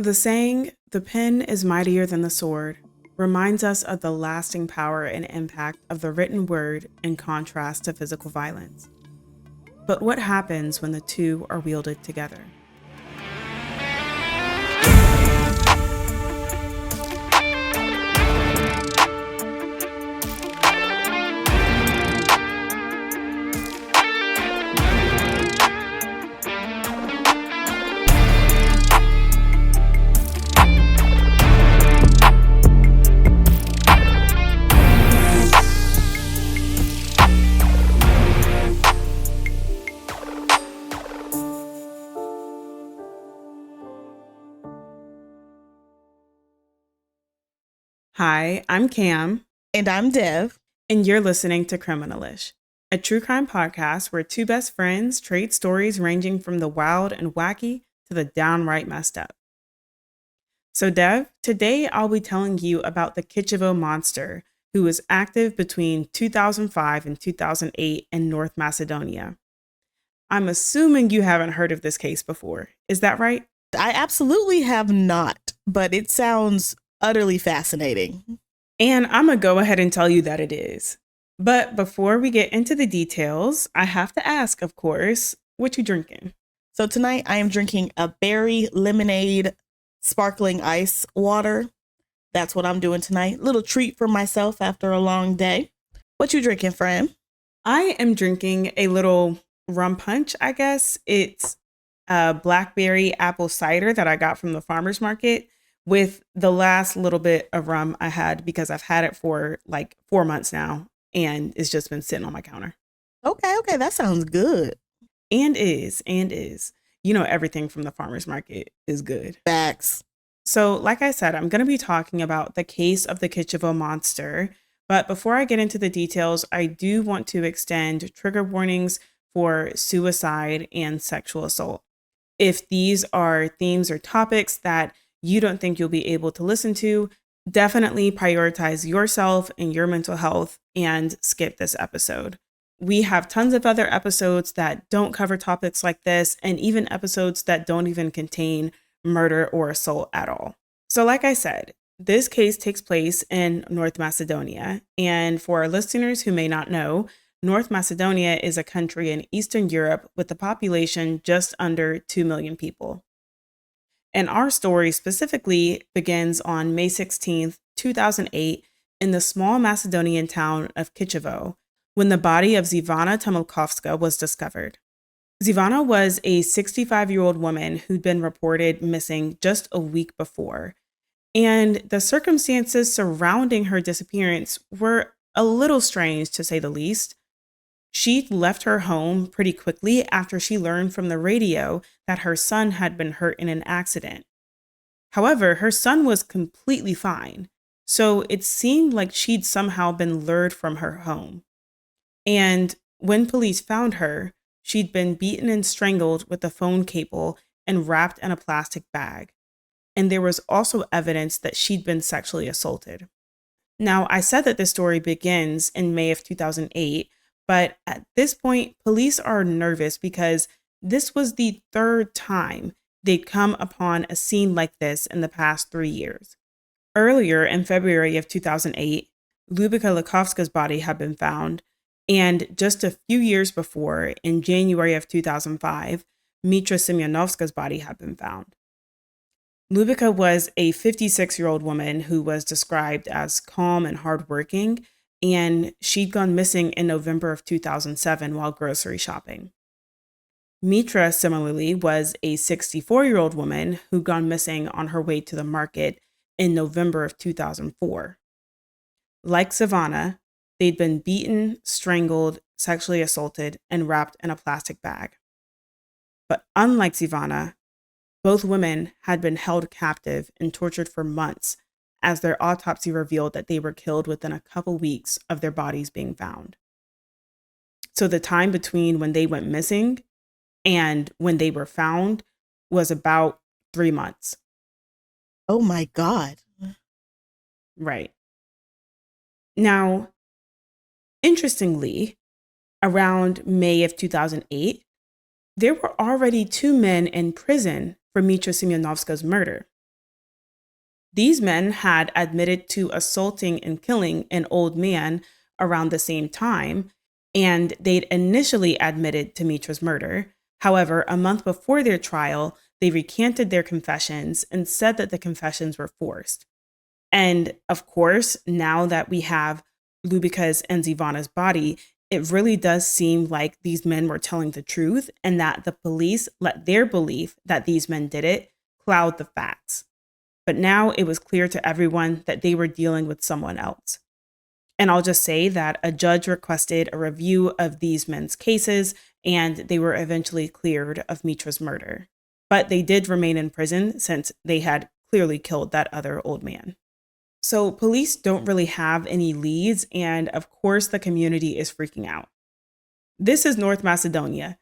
The saying, "the pen is mightier than the sword," reminds us of the lasting power and impact of the written word in contrast to physical violence. But what happens when the two are wielded together? Hi, I'm Cam, And I'm Dev. and you're listening to Criminalish, a true crime podcast where two best friends trade stories ranging from the wild and wacky to the downright messed up. So, Dev, today I'll be telling you about the Kicevo monster, who was active between 2005 and 2008 in North Macedonia. I'm assuming you haven't heard of this case before. Is that right? I absolutely have not, but it sounds utterly fascinating. And I'm going to go ahead and tell you that it is. But before we get into the details, I have to ask, of course, what you drinking? So tonight I am drinking a berry lemonade sparkling ice water. That's what I'm doing tonight. Little treat for myself after a long day. What you drinking, friend? I am drinking a little rum punch, I guess. It's a blackberry apple cider that I got from the farmer's market with the last little bit of rum I had because I've had it for like 4 months now and it's just been sitting on my counter. Okay, that sounds good. And is. You know, everything from the farmer's market is good. Facts. So, like I said, I'm going to be talking about the case of the Kicevo monster. But before I get into the details, I do want to extend trigger warnings for suicide and sexual assault. If these are themes or topics that you don't think you'll be able to listen to, definitely prioritize yourself and your mental health and skip this episode. We have tons of other episodes that don't cover topics like this, and even episodes that don't even contain murder or assault at all. So, like I said, this case takes place in North Macedonia. And for our listeners who may not know, North Macedonia is a country in Eastern Europe with a population just under 2 million people. And our story specifically begins on May 16th, 2008, in the small Macedonian town of Kicevo, when the body of Zivana Tomilkovska was discovered. Zivana was a 65-year-old woman who'd been reported missing just a week before. And the circumstances surrounding her disappearance were a little strange, to say the least. She left her home pretty quickly after she learned from the radio that her son had been hurt in an accident. However, her son was completely fine, so it seemed like she'd somehow been lured from her home. And when police found her, she'd been beaten and strangled with a phone cable and wrapped in a plastic bag. And there was also evidence that she'd been sexually assaulted. Now, I said that this story begins in May of 2008, but at this point, police are nervous because this was the third time they'd come upon a scene like this in the past 3 years. Earlier in February of 2008, Lubica Lakovska's body had been found, and just a few years before, in January of 2005, Mitra Semyonovska's body had been found. Lubica was a 56-year-old woman who was described as calm and hardworking, and she'd gone missing in November of 2007 while grocery shopping. Mitra, similarly, was a 64-year-old woman who'd gone missing on her way to the market in November of 2004. Like Savannah, they'd been beaten, strangled, sexually assaulted, and wrapped in a plastic bag. But unlike Zivana, both women had been held captive and tortured for months, as their autopsy revealed that they were killed within a couple weeks of their bodies being found. So the time between when they went missing and when they were found was about 3 months. Oh my God. Right. Now, interestingly, around May of 2008, there were already 2 men in prison for Mitra Semyonovska's murder. These men had admitted to assaulting and killing an old man around the same time, and they'd initially admitted to Mitra's murder. However, a month before their trial, they recanted their confessions and said that the confessions were forced. And of course, now that we have Lubica's and Zivana's body, it really does seem like these men were telling the truth and that the police let their belief that these men did it cloud the facts. But now it was clear to everyone that they were dealing with someone else. And I'll just say that a judge requested a review of these men's cases, and they were eventually cleared of Mitra's murder. But they did remain in prison since they had clearly killed that other old man. So police don't really have any leads, and of course the community is freaking out. This is North Macedonia.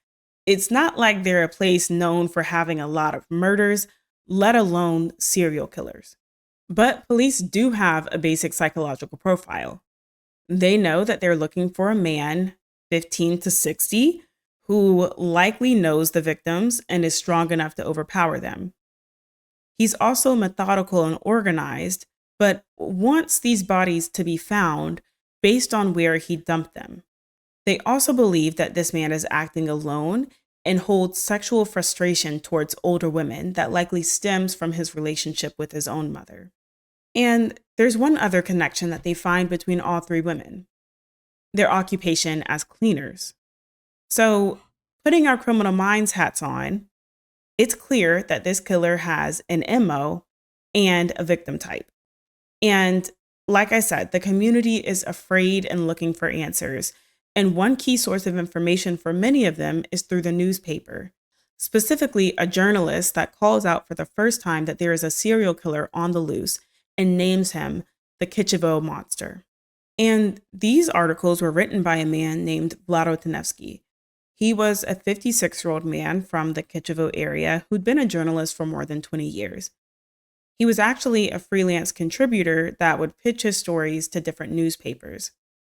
It's not like they're a place known for having a lot of murders, let alone serial killers. But police do have a basic psychological profile. They know that they're looking for a man, 15 to 60, who likely knows the victims and is strong enough to overpower them. He's also methodical and organized, but wants these bodies to be found based on where he dumped them. They also believe that this man is acting alone and holds sexual frustration towards older women that likely stems from his relationship with his own mother. And there's one other connection that they find between all three women: their occupation as cleaners. So, putting our criminal minds hats on, it's clear that this killer has an MO and a victim type. And like I said, the community is afraid and looking for answers. And one key source of information for many of them is through the newspaper, specifically a journalist that calls out for the first time that there is a serial killer on the loose and names him the Kicevo monster. And these articles were written by a man named Vlado Tenevsky. He was a 56-year-old man from the Kicevo area who'd been a journalist for more than 20 years. He was actually a freelance contributor that would pitch his stories to different newspapers.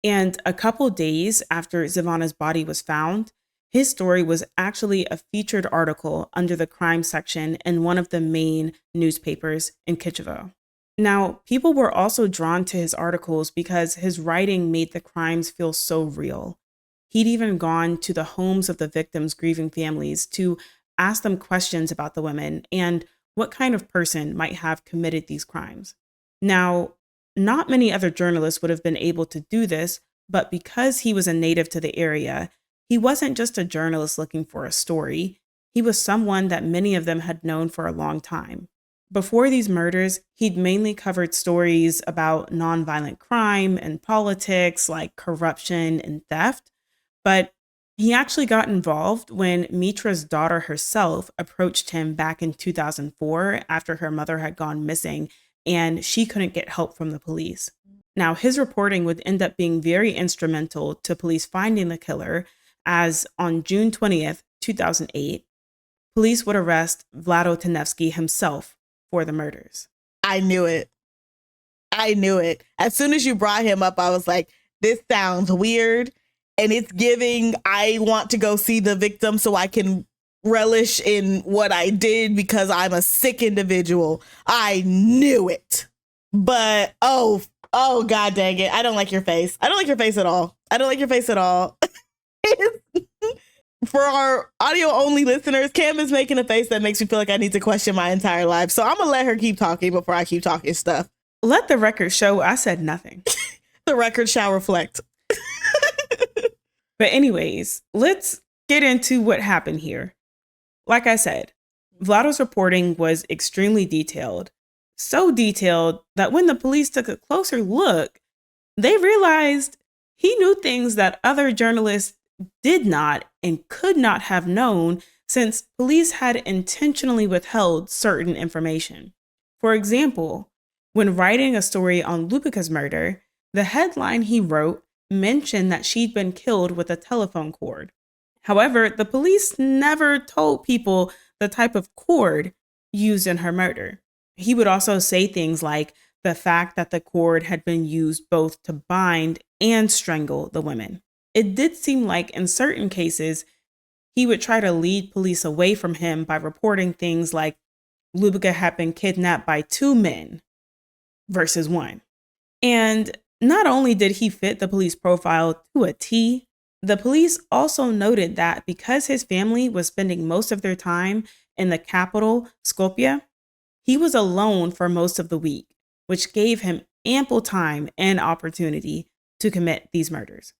And a couple days after Zivana's body was found, his story was actually a featured article under the crime section in one of the main newspapers in Kicevo. Now, people were also drawn to his articles because his writing made the crimes feel so real. He'd even gone to the homes of the victims' grieving families to ask them questions about the women and what kind of person might have committed these crimes. Now, not many other journalists would have been able to do this, but because he was a native to the area, he wasn't just a journalist looking for a story. He was someone that many of them had known for a long time. Before these murders, he'd mainly covered stories about nonviolent crime and politics like corruption and theft, but he actually got involved when Mitra's daughter herself approached him back in 2004 after her mother had gone missing and she couldn't get help from the police. Now, his reporting would end up being very instrumental to police finding the killer, as on June 20th, 2008, police would arrest Vlado Tenevsky himself for the murders. I knew it. As soon as you brought him up, I was like, this sounds weird. And it's giving, I want to go see the victim so I can relish in what I did because I'm a sick individual. I knew it. But, oh, God dang it. I don't like your face. I don't like your face at all. For our audio only listeners, Cam is making a face that makes me feel like I need to question my entire life. So I'm going to let her keep talking before I keep talking stuff. Let the record show I said nothing. The record shall reflect. But anyways, let's get into what happened here. Like I said, Vlado's reporting was extremely detailed. So detailed that when the police took a closer look, they realized he knew things that other journalists did not and could not have known, since police had intentionally withheld certain information. For example, when writing a story on Lubica's murder, the headline he wrote mentioned that she'd been killed with a telephone cord. However, the police never told people the type of cord used in her murder. He would also say things like the fact that the cord had been used both to bind and strangle the women. It did seem like in certain cases, he would try to lead police away from him by reporting things like Lubica had been kidnapped by 2 men, versus 1. And not only did he fit the police profile to a T, the police also noted that because his family was spending most of their time in the capital, Skopje, he was alone for most of the week, which gave him ample time and opportunity to commit these murders.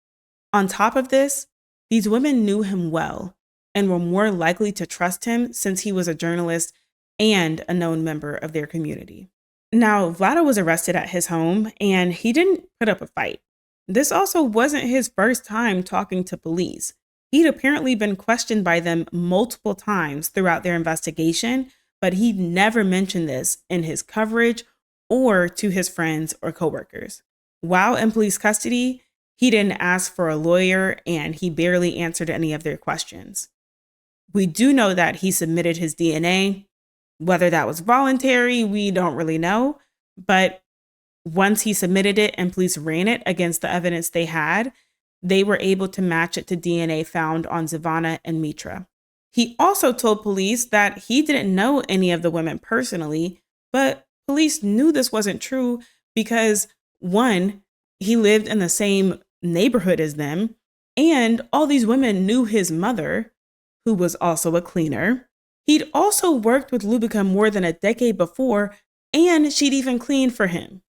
On top of this, these women knew him well and were more likely to trust him since he was a journalist and a known member of their community. Now, Vlado was arrested at his home and he didn't put up a fight. This also wasn't his first time talking to police. He'd apparently been questioned by them multiple times throughout their investigation, but he never mentioned this in his coverage or to his friends or coworkers. While in police custody, he didn't ask for a lawyer and he barely answered any of their questions. We do know that he submitted his DNA. Whether that was voluntary, we don't really know. But once he submitted it and police ran it against the evidence they were able to match it to DNA found on Zivana and Mitra. He also told police that he didn't know any of the women personally, but police knew this wasn't true because, 1, he lived in the same neighborhood as them, and all these women knew his mother, who was also a cleaner. He'd also worked with Lubica more than a decade before, and she'd even cleaned for him.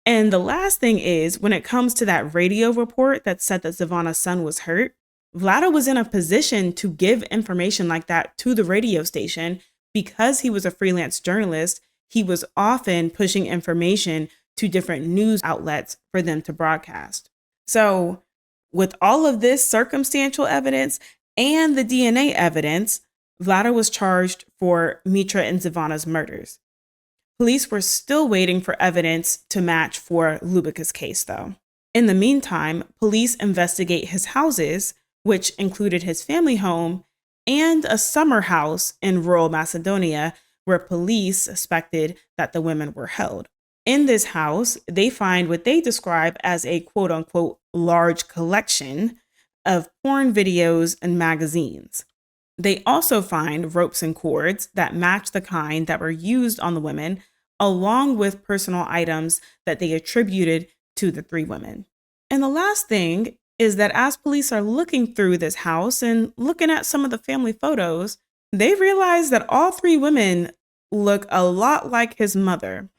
And the last thing is, when it comes to that radio report that said that Zivana's son was hurt, Vlado was in a position to give information like that to the radio station because he was a freelance journalist. He was often pushing information to different news outlets for them to broadcast. So with all of this circumstantial evidence and the DNA evidence, Vlado was charged for Mitra and Zivana's murders. Police were still waiting for evidence to match for Lubica's case, though. In the meantime, police investigate his houses, which included his family home and a summer house in rural Macedonia, where police suspected that the women were held. In this house, they find what they describe as a quote-unquote large collection of porn videos and magazines. They also find ropes and cords that match the kind that were used on the women, along with personal items that they attributed to the 3 women. And the last thing is that as police are looking through this house and looking at some of the family photos, they realize that all 3 women look a lot like his mother.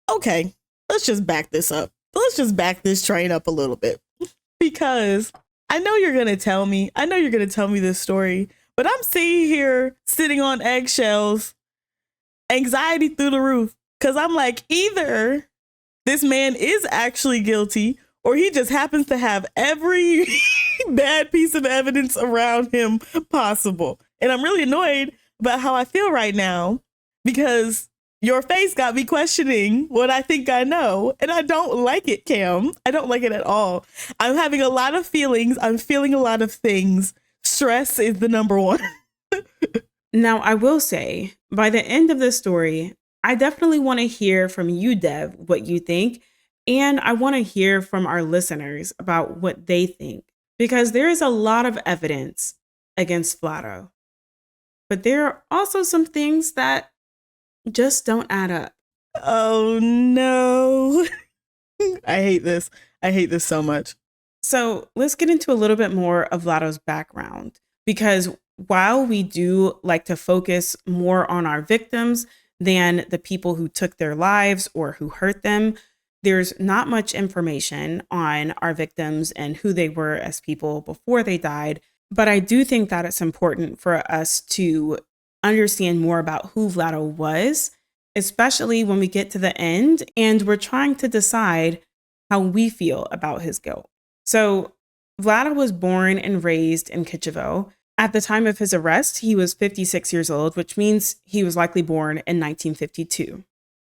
Okay, let's just back this up. Let's just back this train up a little bit. Because I know you're going to tell me this story, but I'm sitting on eggshells, anxiety through the roof. Because I'm like, either this man is actually guilty or he just happens to have every bad piece of evidence around him possible. And I'm really annoyed about how I feel right now because your face got me questioning what I think I know. And I don't like it, Cam. I don't like it at all. I'm having a lot of feelings. I'm feeling a lot of things. Stress is the number one. Now, I will say, by the end of this story, I definitely want to hear from you, Dev, what you think. And I want to hear from our listeners about what they think. Because there is a lot of evidence against Vlado. But there are also some things that just don't add up. Oh no. I hate this. I hate this so much. So let's get into a little bit more of Vlado's background, because while we do like to focus more on our victims than the people who took their lives or who hurt them, there's not much information on our victims and who they were as people before they died. But I do think that it's important for us to understand more about who Vlado was, especially when we get to the end and we're trying to decide how we feel about his guilt. So Vlado was born and raised in Kicevo. At the time of his arrest, he was 56 years old, which means he was likely born in 1952.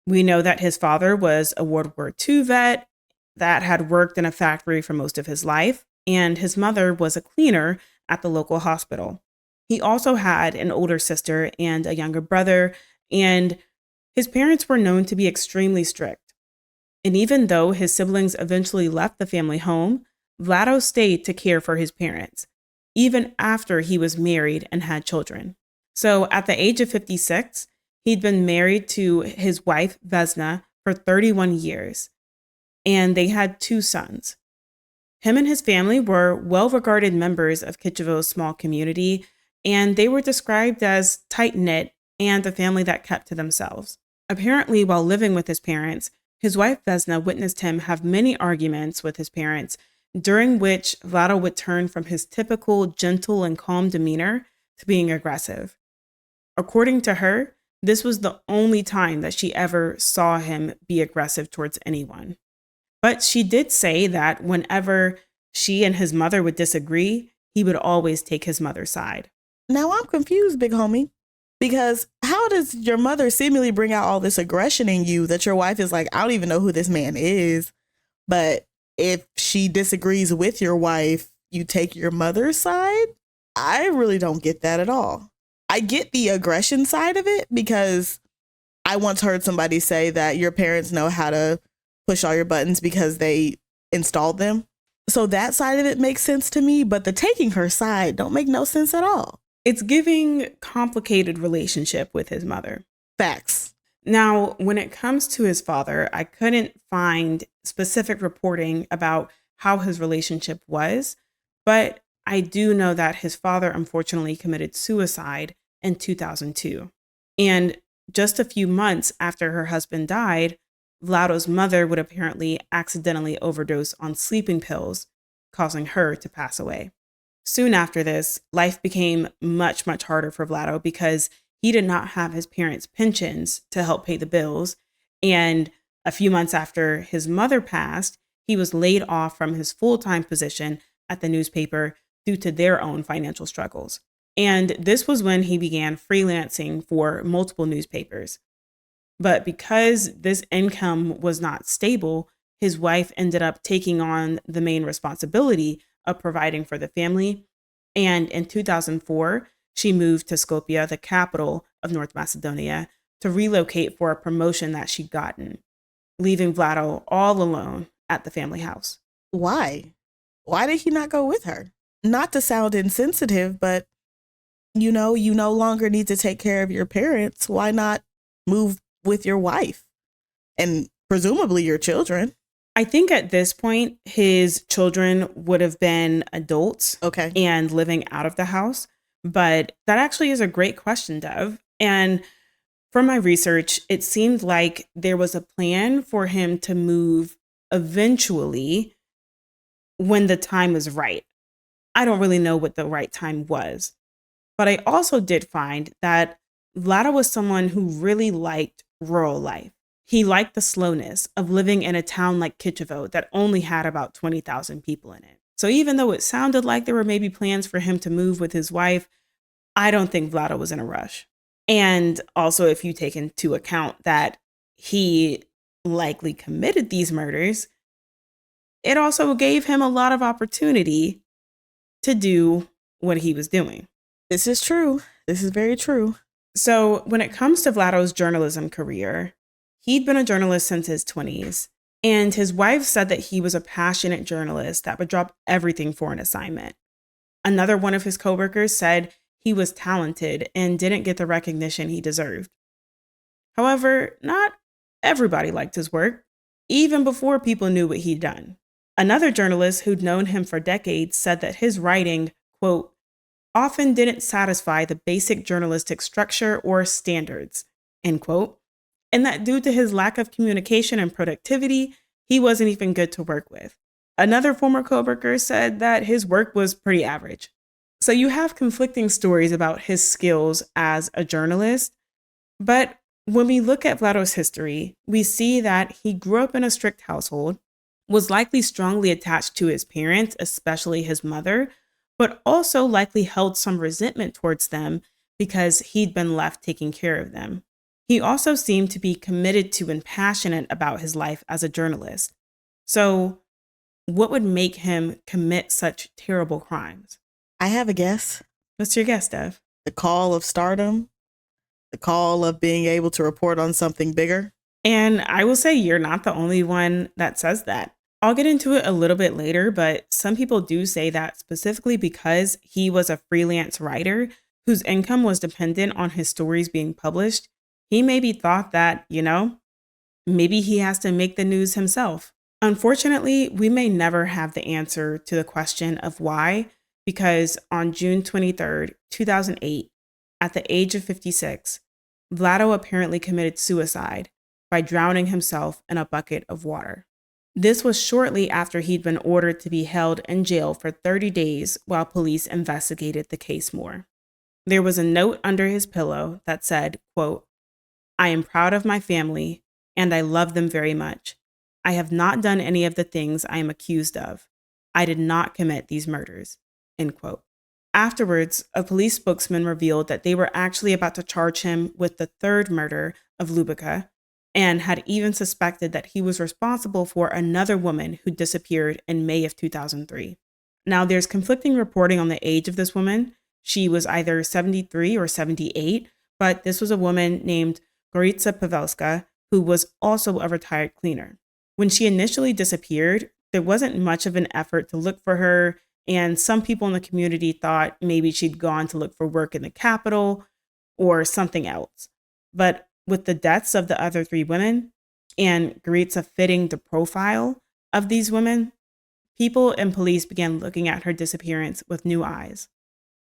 We know that his father was a World War II vet that had worked in a factory for most of his life, and his mother was a cleaner at the local hospital. He also had an older sister and a younger brother, and his parents were known to be extremely strict. And even though his siblings eventually left the family home, Vlado stayed to care for his parents, even after he was married and had children. So at the age of 56, he'd been married to his wife, Vesna, for 31 years, and they had 2 sons. Him and his family were well-regarded members of Kicevo's small community, and they were described as tight-knit and a family that kept to themselves. Apparently, while living with his parents, his wife Vesna witnessed him have many arguments with his parents, during which Vlado would turn from his typical gentle and calm demeanor to being aggressive. According to her, this was the only time that she ever saw him be aggressive towards anyone. But she did say that whenever she and his mother would disagree, he would always take his mother's side. Now I'm confused, big homie, because how does your mother seemingly bring out all this aggression in you that your wife is like, I don't even know who this man is. But if she disagrees with your wife, you take your mother's side? I really don't get that at all. I get the aggression side of it because I once heard somebody say that your parents know how to push all your buttons because they installed them. So that side of it makes sense to me, but the taking her side don't make no sense at all. It's giving complicated relationship with his mother. Facts. Now, when it comes to his father, I couldn't find specific reporting about how his relationship was, but I do know that his father unfortunately committed suicide in 2002. And just a few months after her husband died, Vlado's mother would apparently accidentally overdose on sleeping pills, causing her to pass away. Soon after this, life became much, much harder for Vlado because he did not have his parents' pensions to help pay the bills. And a few months after his mother passed, he was laid off from his full-time position at the newspaper due to their own financial struggles. And this was when he began freelancing for multiple newspapers. But because this income was not stable, his wife ended up taking on the main responsibility of providing for the family. And in 2004, she moved to Skopje, the capital of North Macedonia, to relocate for a promotion that she'd gotten, leaving Vlado all alone at the family house. Why? Why did he not go with her? Not to sound insensitive, but you no longer need to take care of your parents. Why not move with your wife and presumably your children? I think at this point, his children would have been adults, okay, and living out of the house. But that actually is a great question, Dev. And from my research, it seemed like there was a plan for him to move eventually when the time was right. I don't really know what the right time was. But I also did find that Vlado was someone who really liked rural life. He liked the slowness of living in a town like Kicevo that only had about 20,000 people in it. So even though it sounded like there were maybe plans for him to move with his wife, I don't think Vlado was in a rush. And also, if you take into account that he likely committed these murders, it also gave him a lot of opportunity to do what he was doing. This is true. This is very true. So when it comes to Vlado's journalism career, he'd been a journalist since his 20s, and his wife said that he was a passionate journalist that would drop everything for an assignment. Another one of his coworkers said he was talented and didn't get the recognition he deserved. However, not everybody liked his work, even before people knew what he'd done. Another journalist who'd known him for decades said that his writing, quote, often didn't satisfy the basic journalistic structure or standards, end quote, and that due to his lack of communication and productivity, he wasn't even good to work with. Another former coworker said that his work was pretty average. So you have conflicting stories about his skills as a journalist, but when we look at Vlado's history, we see that he grew up in a strict household, was likely strongly attached to his parents, especially his mother, but also likely held some resentment towards them because he'd been left taking care of them. He also seemed to be committed to and passionate about his life as a journalist. So what would make him commit such terrible crimes? I have a guess. What's your guess, Dev? The call of stardom, the call of being able to report on something bigger. And I will say you're not the only one that says that. I'll get into it a little bit later, but some people do say that specifically because he was a freelance writer whose income was dependent on his stories being published, he maybe thought that, maybe he has to make the news himself. Unfortunately, we may never have the answer to the question of why, because on June 23rd, 2008, at the age of 56, Vlado apparently committed suicide by drowning himself in a bucket of water. This was shortly after he'd been ordered to be held in jail for 30 days while police investigated the case more. There was a note under his pillow that said, quote, "I am proud of my family and I love them very much. I have not done any of the things I am accused of. I did not commit these murders." End quote. Afterwards, a police spokesman revealed that they were actually about to charge him with the third murder of Lubica and had even suspected that he was responsible for another woman who disappeared in May of 2003. Now, there's conflicting reporting on the age of this woman. She was either 73 or 78, but this was a woman named Goritza Pavelska, who was also a retired cleaner. When she initially disappeared, there wasn't much of an effort to look for her, and some people in the community thought maybe she'd gone to look for work in the capital or something else. But with the deaths of the other three women and Goritza fitting the profile of these women, people and police began looking at her disappearance with new eyes.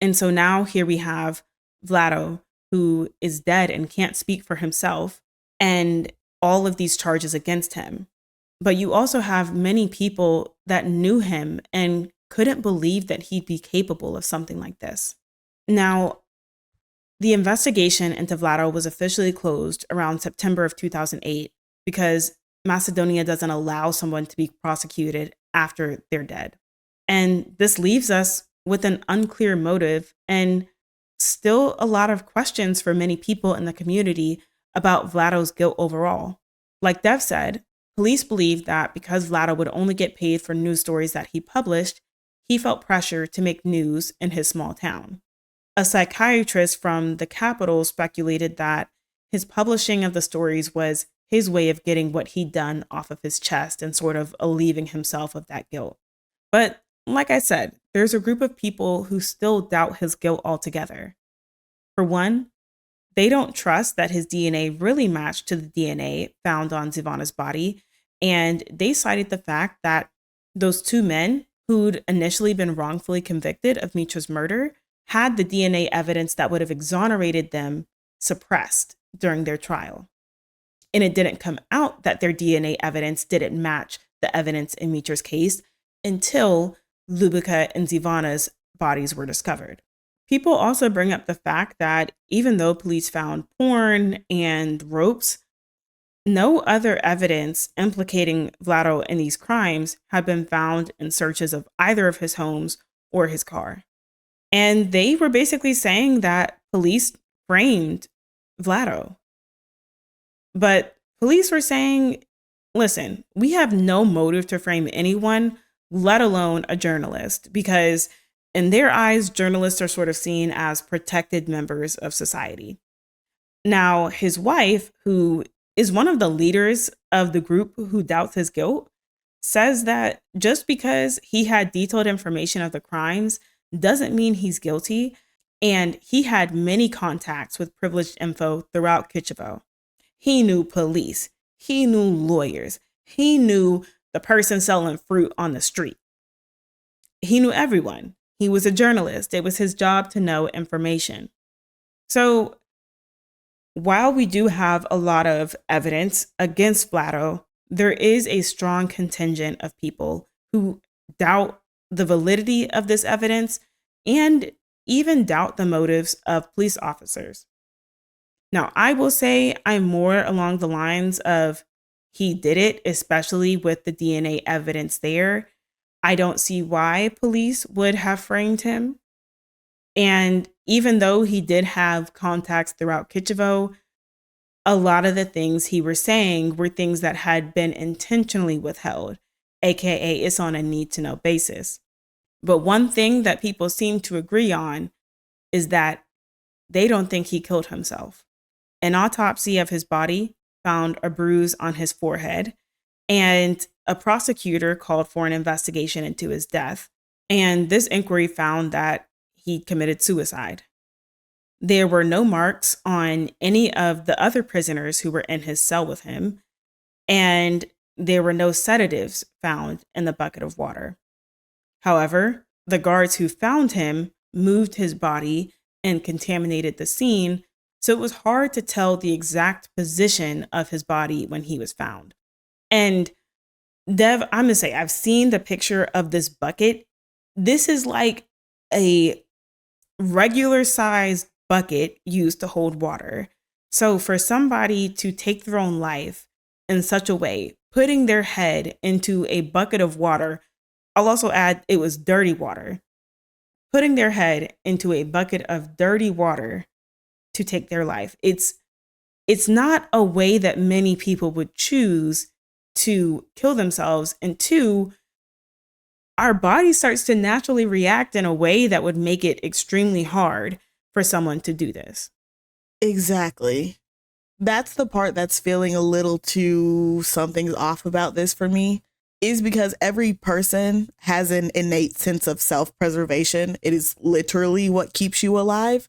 And so now here we have Vlado, who is dead and can't speak for himself, and all of these charges against him. But you also have many people that knew him and couldn't believe that he'd be capable of something like this. Now, the investigation into Vlado was officially closed around September of 2008 because Macedonia doesn't allow someone to be prosecuted after they're dead. And this leaves us with an unclear motive and still a lot of questions for many people in the community about Vlado's guilt overall. Like Dev said, police believed that because Vlado would only get paid for news stories that he published, he felt pressure to make news in his small town. A psychiatrist from the capital speculated that his publishing of the stories was his way of getting what he'd done off of his chest and sort of alleviating himself of that guilt. But like I said, there's a group of people who still doubt his guilt altogether. For one, they don't trust that his DNA really matched to the DNA found on Zivana's body, and they cited the fact that those two men who'd initially been wrongfully convicted of Mitra's murder had the DNA evidence that would have exonerated them suppressed during their trial. And it didn't come out that their DNA evidence didn't match the evidence in Mitra's case until Lubica and Zivana's bodies were discovered. People also bring up the fact that even though police found porn and ropes, no other evidence implicating Vlado in these crimes had been found in searches of either of his homes or his car. And they were basically saying that police framed Vlado. But police were saying, listen, we have no motive to frame anyone, let alone a journalist, because in their eyes, journalists are sort of seen as protected members of society. Now, his wife, who is one of the leaders of the group who doubts his guilt, says that just because he had detailed information of the crimes doesn't mean he's guilty, and he had many contacts with privileged info throughout Kicevo. He knew police, he knew lawyers, he knew the person selling fruit on the street. He knew everyone. He was a journalist. It was his job to know information. So while we do have a lot of evidence against Vlado, there is a strong contingent of people who doubt the validity of this evidence and even doubt the motives of police officers. Now, I will say I'm more along the lines of he did it, especially with the DNA evidence there. I don't see why police would have framed him. And even though he did have contacts throughout Kicevo, a lot of the things he was saying were things that had been intentionally withheld, aka it's on a need-to-know basis. But one thing that people seem to agree on is that they don't think he killed himself. An autopsy of his body found a bruise on his forehead, and a prosecutor called for an investigation into his death. And this inquiry found that he committed suicide. There were no marks on any of the other prisoners who were in his cell with him, and there were no sedatives found in the bucket of water. However, the guards who found him moved his body and contaminated the scene, so it was hard to tell the exact position of his body when he was found. And Dev, I'm going to say, I've seen the picture of this bucket. This is like a regular sized bucket used to hold water. So for somebody to take their own life in such a way, putting their head into a bucket of water, I'll also add it was dirty water, putting their head into a bucket of dirty water to take their life. It's not a way that many people would choose to kill themselves. And two, our body starts to naturally react in a way that would make it extremely hard for someone to do this. Exactly. That's the part that's feeling a little too something's off about this for me, is because every person has an innate sense of self-preservation. It is literally what keeps you alive.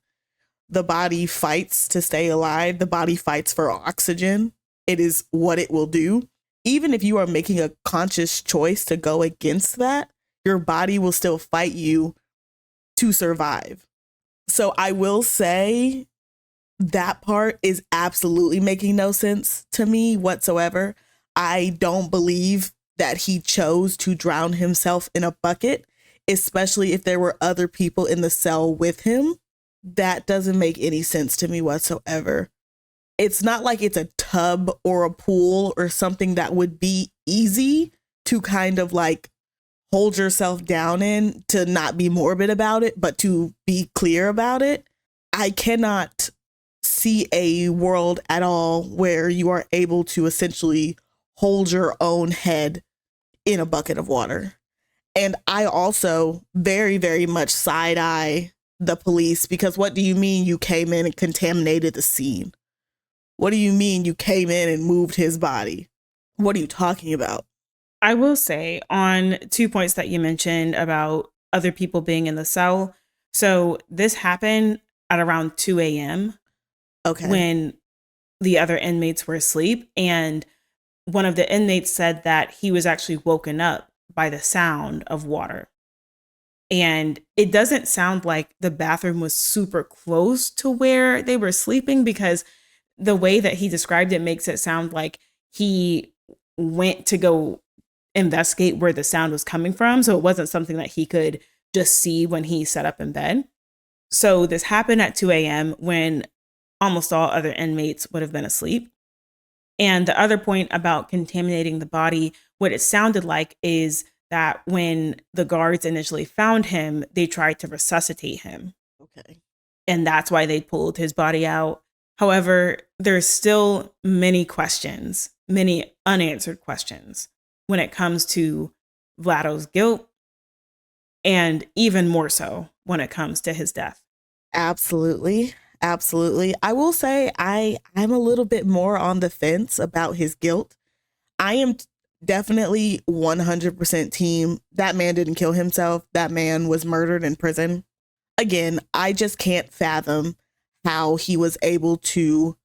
The body fights to stay alive. The body fights for oxygen. It is what it will do. Even if you are making a conscious choice to go against that, your body will still fight you to survive. So I will say that part is absolutely making no sense to me whatsoever. I don't believe that he chose to drown himself in a bucket, especially if there were other people in the cell with him. That doesn't make any sense to me whatsoever. It's not like it's a tub or a pool or something that would be easy to kind of like hold yourself down in, to not be morbid about it, but to be clear about it. I cannot see a world at all where you are able to essentially hold your own head in a bucket of water. And I also very, very much side eye the police, because what do you mean you came in and contaminated the scene? What do you mean you came in and moved his body? What are you talking about? I will say on 2 points that you mentioned about other people being in the cell. So this happened at around 2 a.m. Okay. when the other inmates were asleep. And one of the inmates said that he was actually woken up by the sound of water. And it doesn't sound like the bathroom was super close to where they were sleeping, because the way that he described it makes it sound like he went to go investigate where the sound was coming from. So it wasn't something that he could just see when he sat up in bed. So this happened at 2 a.m. when almost all other inmates would have been asleep. And the other point about contaminating the body, what it sounded like is that when the guards initially found him, they tried to resuscitate him. Okay. And that's why they pulled his body out. However, there's still many questions, many unanswered questions when it comes to Vlado's guilt, and even more so when it comes to his death. Absolutely. Absolutely. I will say I'm a little bit more on the fence about his guilt. I am definitely 100% team. That man didn't kill himself. That man was murdered in prison. Again, I just can't fathom how he was able to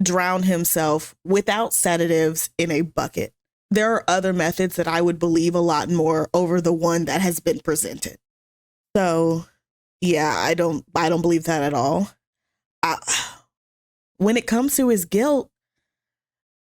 drown himself without sedatives in a bucket. There are other methods that I would believe a lot more over the one that has been presented. So, yeah, I don't believe that at all. When it comes to his guilt,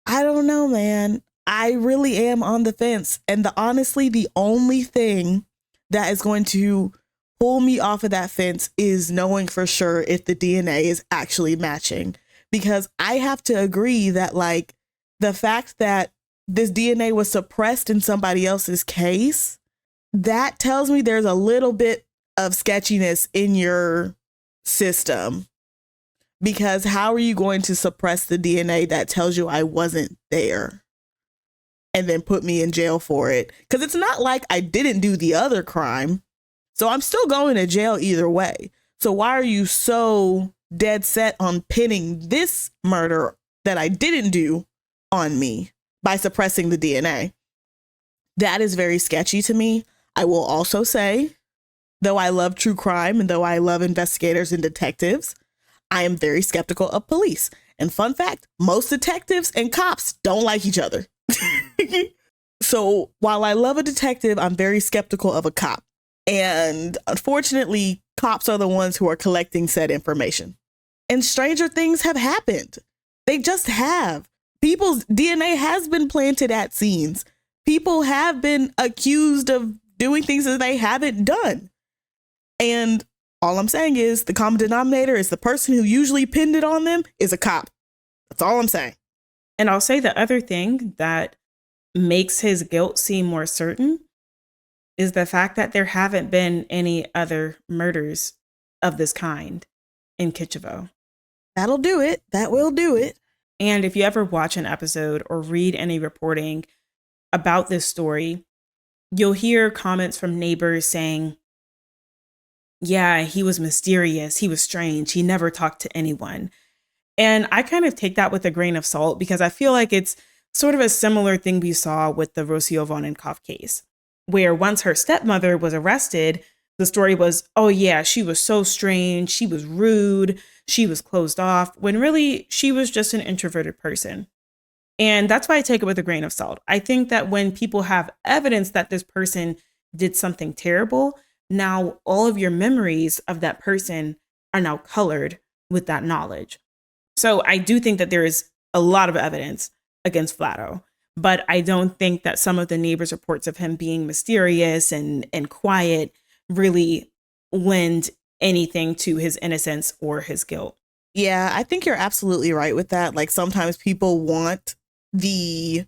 I don't know, man. I really am on the fence. And honestly, the only thing that is going to pull me off of that fence is knowing for sure if the DNA is actually matching. Because I have to agree that, like, the fact that this DNA was suppressed in somebody else's case, that tells me there's a little bit of sketchiness in your system. Because how are you going to suppress the DNA that tells you I wasn't there and then put me in jail for it? Because it's not like I didn't do the other crime. So I'm still going to jail either way. So why are you so dead set on pinning this murder that I didn't do on me by suppressing the DNA? That is very sketchy to me. I will also say, though I love true crime and though I love investigators and detectives, I am very skeptical of police. And fun fact, most detectives and cops don't like each other. So while I love a detective, I'm very skeptical of a cop. And unfortunately, cops are the ones who are collecting said information. And stranger things have happened. They just have. People's DNA has been planted at scenes. People have been accused of doing things that they haven't done. And all I'm saying is the common denominator is the person who usually pinned it on them is a cop. That's all I'm saying. And I'll say the other thing that makes his guilt seem more certain is the fact that there haven't been any other murders of this kind in Kicevo. That'll do it. That will do it. And if you ever watch an episode or read any reporting about this story, you'll hear comments from neighbors saying, yeah, he was mysterious. He was strange. He never talked to anyone. And I kind of take that with a grain of salt because I feel like it's sort of a similar thing we saw with the Rocio Vonenkopf case, where once her stepmother was arrested, the story was, oh yeah, she was so strange. She was rude. She was closed off, when really she was just an introverted person. And that's why I take it with a grain of salt. I think that when people have evidence that this person did something terrible, now all of your memories of that person are now colored with that knowledge. So I do think that there is a lot of evidence against Flatto, but I don't think that some of the neighbors' reports of him being mysterious and quiet really lend anything to his innocence or his guilt. Yeah, I think you're absolutely right with that. Like sometimes people want the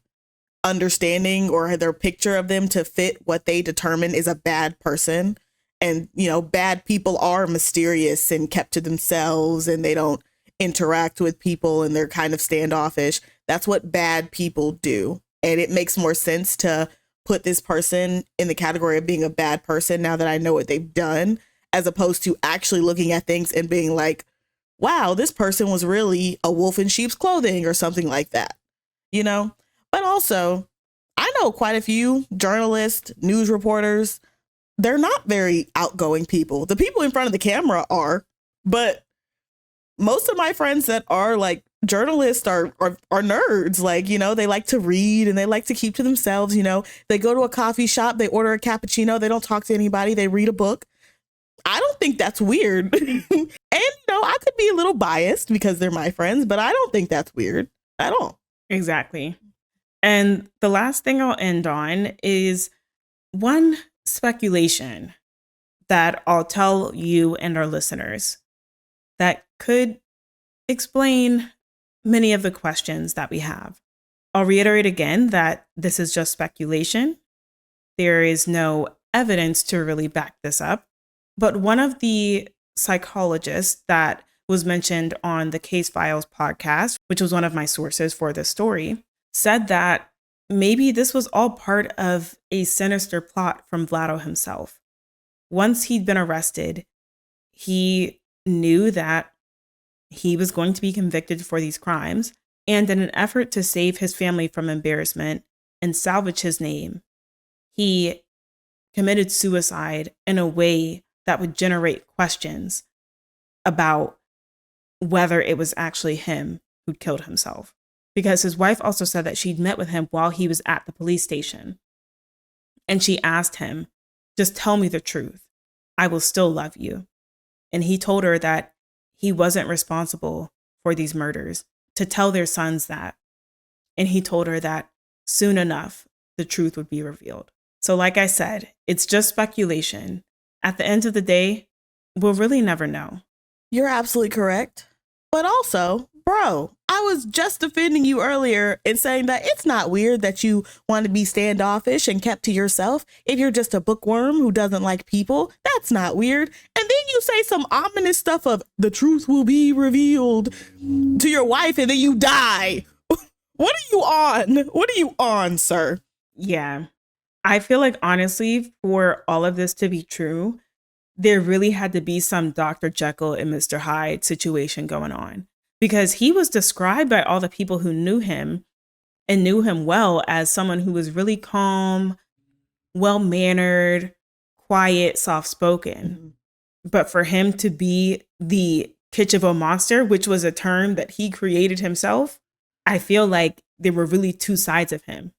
understanding or their picture of them to fit what they determine is a bad person. And, you know, bad people are mysterious and kept to themselves and they don't interact with people and they're kind of standoffish. That's what bad people do. And it makes more sense to put this person in the category of being a bad person now that I know what they've done, as opposed to actually looking at things and being like, wow, this person was really a wolf in sheep's clothing or something like that, you know? But also, I know quite a few journalists, news reporters. They're not very outgoing people. The people in front of the camera are, but most of my friends that are like journalists are nerds. Like, you know, they like to read and they like to keep to themselves. You know, they go to a coffee shop, they order a cappuccino, they don't talk to anybody, they read a book. I don't think that's weird. And, you know, I could be a little biased because they're my friends, but I don't think that's weird at all. Exactly. And the last thing I'll end on is one speculation that I'll tell you and our listeners that could explain many of the questions that we have. I'll reiterate again that this is just speculation. There is no evidence to really back this up. But one of the psychologists that was mentioned on the Case Files podcast, which was one of my sources for this story, said that maybe this was all part of a sinister plot from Vlado himself. Once he'd been arrested, he knew that he was going to be convicted for these crimes, and in an effort to save his family from embarrassment and salvage his name, he committed suicide in a way that would generate questions about whether it was actually him who killed himself. Because his wife also said that she'd met with him while he was at the police station. And she asked him, just tell me the truth. I will still love you. And he told her that he wasn't responsible for these murders, to tell their sons that. And he told her that soon enough, the truth would be revealed. So like I said, it's just speculation. At the end of the day, we'll really never know. You're absolutely correct. But also, bro, I was just defending you earlier and saying that it's not weird that you want to be standoffish and kept to yourself. If you're just a bookworm who doesn't like people, that's not weird. And then you say some ominous stuff of the truth will be revealed to your wife and then you die. What are you on? What are you on, sir? Yeah. I feel like, honestly, for all of this to be true, there really had to be some Dr. Jekyll and Mr. Hyde situation going on, because he was described by all the people who knew him and knew him well as someone who was really calm, well-mannered, quiet, soft-spoken. But for him to be the Kicevo monster, which was a term that he created himself, I feel like there were really two sides of him.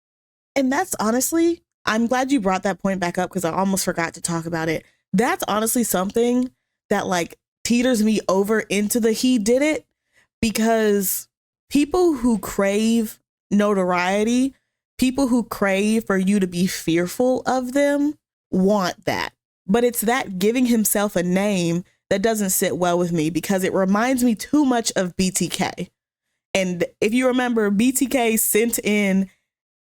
And that's honestly, I'm glad you brought that point back up because I almost forgot to talk about it. That's honestly something that like teeters me over into the he did it, because people who crave notoriety, people who crave for you to be fearful of them want that. But it's that giving himself a name that doesn't sit well with me because it reminds me too much of BTK. And if you remember, BTK sent in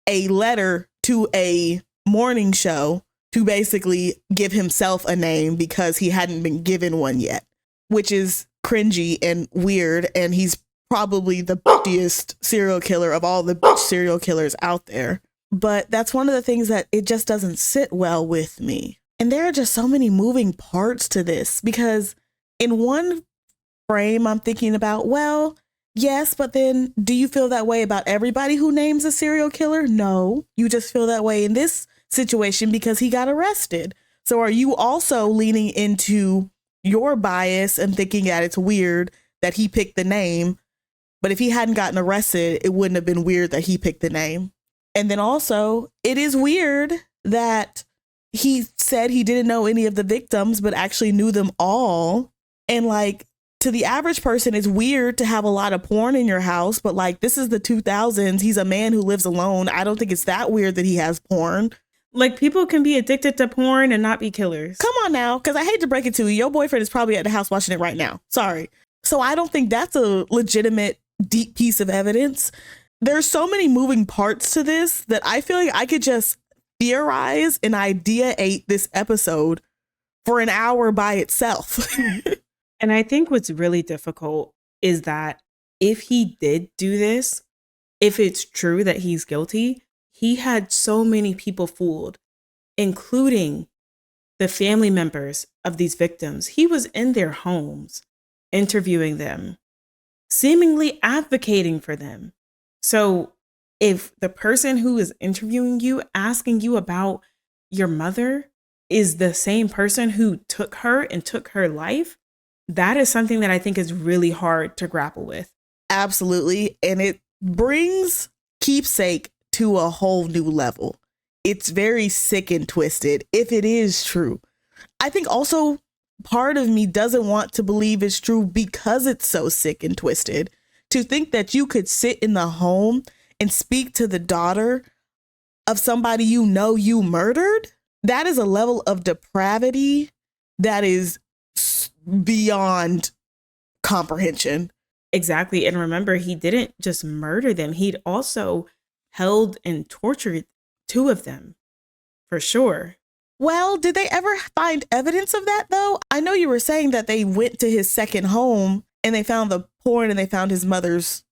a letter to a morning show to basically give himself a name because he hadn't been given one yet, which is cringy and weird. And he's probably the bitchiest serial killer of all the bitch serial killers out there. But that's one of the things that it just doesn't sit well with me. And there are just so many moving parts to this because in one frame, I'm thinking about, well, yes, but then do you feel that way about everybody who names a serial killer? No, you just feel that way in this situation because he got arrested. So are you also leaning into your bias and thinking that it's weird that he picked the name? But if he hadn't gotten arrested, it wouldn't have been weird that he picked the name. And then also, it is weird that he said he didn't know any of the victims, but actually knew them all. And like, to the average person, it's weird to have a lot of porn in your house, but like, this is the 2000s. He's a man who lives alone. I don't think it's that weird that he has porn. Like, people can be addicted to porn and not be killers. Come on now, because I hate to break it to you. Your boyfriend is probably at the house watching it right now. Sorry. So I don't think that's a legitimate, deep piece of evidence. There's so many moving parts to this that I feel like I could just theorize and ideate this episode for an hour by itself. And I think what's really difficult is that if he did do this, if it's true that he's guilty, he had so many people fooled, including the family members of these victims. He was in their homes, interviewing them, seemingly advocating for them. So if the person who is interviewing you, asking you about your mother, is the same person who took her and took her life, that is something that I think is really hard to grapple with. Absolutely. And it brings Keepsake to a whole new level. It's very sick and twisted if it is true. I think also part of me doesn't want to believe it's true because it's so sick and twisted. To think that you could sit in the home and speak to the daughter of somebody you know you murdered, that is a level of depravity that is beyond comprehension. Exactly. And remember, he didn't just murder them. He'd also held and tortured two of them, for sure. Well, did they ever find evidence of that, though? I know you were saying that they went to his second home and they found the porn and they found his mother's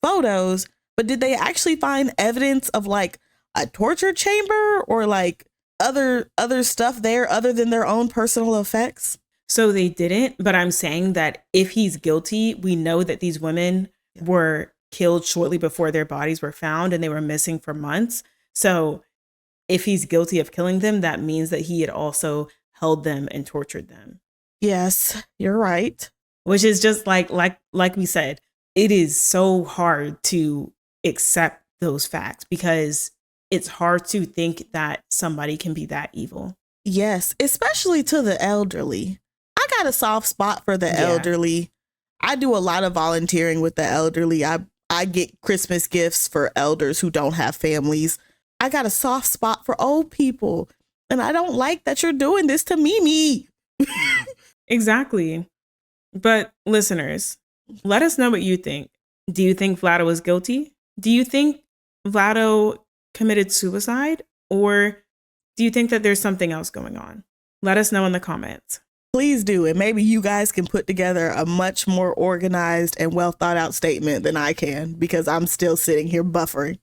photos, but did they actually find evidence of like a torture chamber or like other stuff there other than their own personal effects? So they didn't, but I'm saying that if he's guilty, we know that these women were killed shortly before their bodies were found and they were missing for months. So if he's guilty of killing them, that means that he had also held them and tortured them. Yes, you're right. Which is just like we said, it is so hard to accept those facts because it's hard to think that somebody can be that evil. Yes, especially to the elderly. I got a soft spot for the elderly. I do a lot of volunteering with the elderly. I get Christmas gifts for elders who don't have families. I got a soft spot for old people. And I don't like that you're doing this to Mimi. Exactly. But listeners, let us know what you think. Do you think Vlado was guilty? Do you think Vlado committed suicide? Or do you think that there's something else going on? Let us know in the comments. Please do. And maybe you guys can put together a much more organized and well thought out statement than I can, because I'm still sitting here buffering.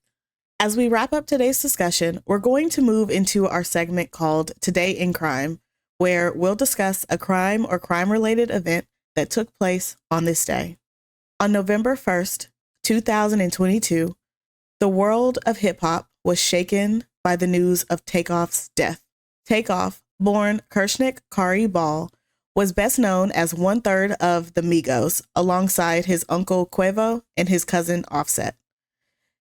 As we wrap up today's discussion, we're going to move into our segment called Today in Crime, where we'll discuss a crime or crime-related event that took place on this day. On November 1st, 2022, the world of hip-hop was shaken by the news of Takeoff's death. Takeoff, born Kershnik Kari Ball, was best known as one-third of the Migos, alongside his uncle Kicevo and his cousin Offset.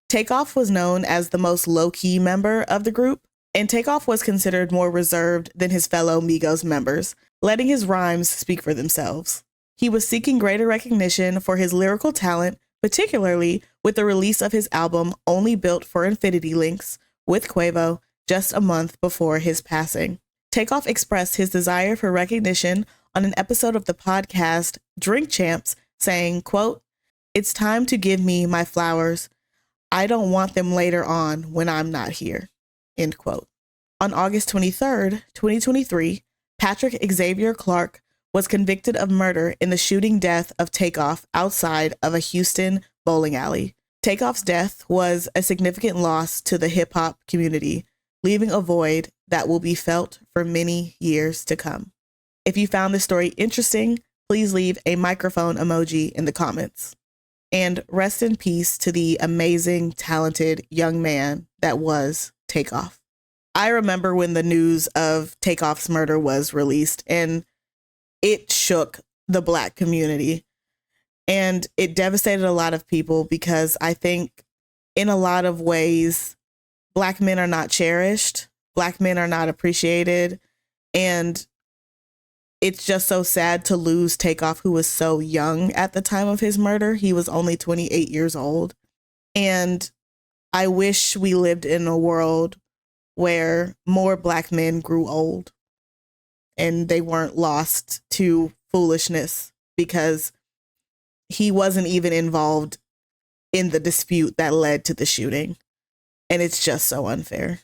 Takeoff was known as the most low-key member of the group, and Takeoff was considered more reserved than his fellow Migos members, letting his rhymes speak for themselves. He was seeking greater recognition for his lyrical talent, particularly with the release of his album Only Built for Infinity Links with Kicevo just a month before his passing. Takeoff expressed his desire for recognition on an episode of the podcast Drink Champs, saying, quote, "It's time to give me my flowers. I don't want them later on when I'm not here." End quote. On August 23rd, 2023, Patrick Xavier Clark was convicted of murder in the shooting death of Takeoff outside of a Houston bowling alley. Takeoff's death was a significant loss to the hip-hop community, leaving a void that will be felt for many years to come. If you found this story interesting, please leave a microphone emoji in the comments. And rest in peace to the amazing, talented young man that was Takeoff. I remember when the news of Takeoff's murder was released, and it shook the Black community. And it devastated a lot of people because I think in a lot of ways, Black men are not cherished. Black men are not appreciated. And it's just so sad to lose Takeoff, who was so young at the time of his murder. He was only 28 years old. And I wish we lived in a world where more Black men grew old and they weren't lost to foolishness, because he wasn't even involved in the dispute that led to the shooting. And it's just so unfair.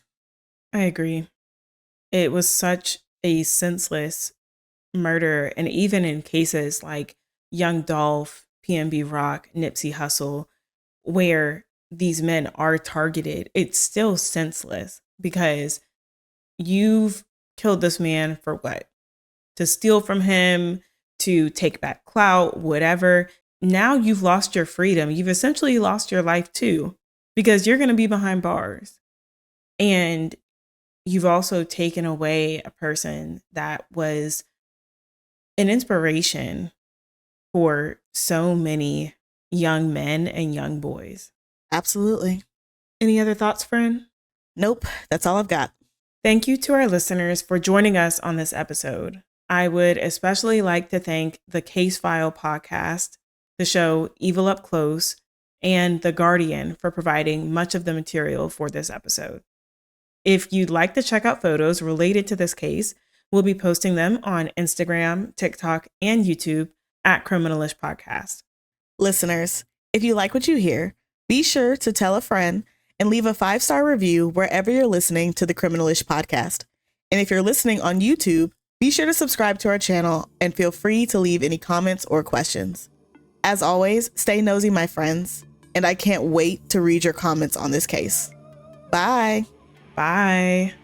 I agree. It was such a senseless murder. And even in cases like Young Dolph, PNB Rock, Nipsey Hussle, where these men are targeted, it's still senseless, because you've killed this man for what? To steal from him, to take back clout, whatever. Now you've lost your freedom. You've essentially lost your life too, because you're going to be behind bars. And you've also taken away a person that was an inspiration for so many young men and young boys. Absolutely. Any other thoughts, friend? Nope. That's all I've got. Thank you to our listeners for joining us on this episode. I would especially like to thank the Case File podcast, the show Evil Up Close, and The Guardian for providing much of the material for this episode. If you'd like to check out photos related to this case, we'll be posting them on Instagram, TikTok, and YouTube at Criminalish Podcast. Listeners, if you like what you hear, be sure to tell a friend and leave a 5-star review wherever you're listening to the Criminalish podcast. And if you're listening on YouTube, be sure to subscribe to our channel and feel free to leave any comments or questions. As always, stay nosy, my friends, and I can't wait to read your comments on this case. Bye. Bye.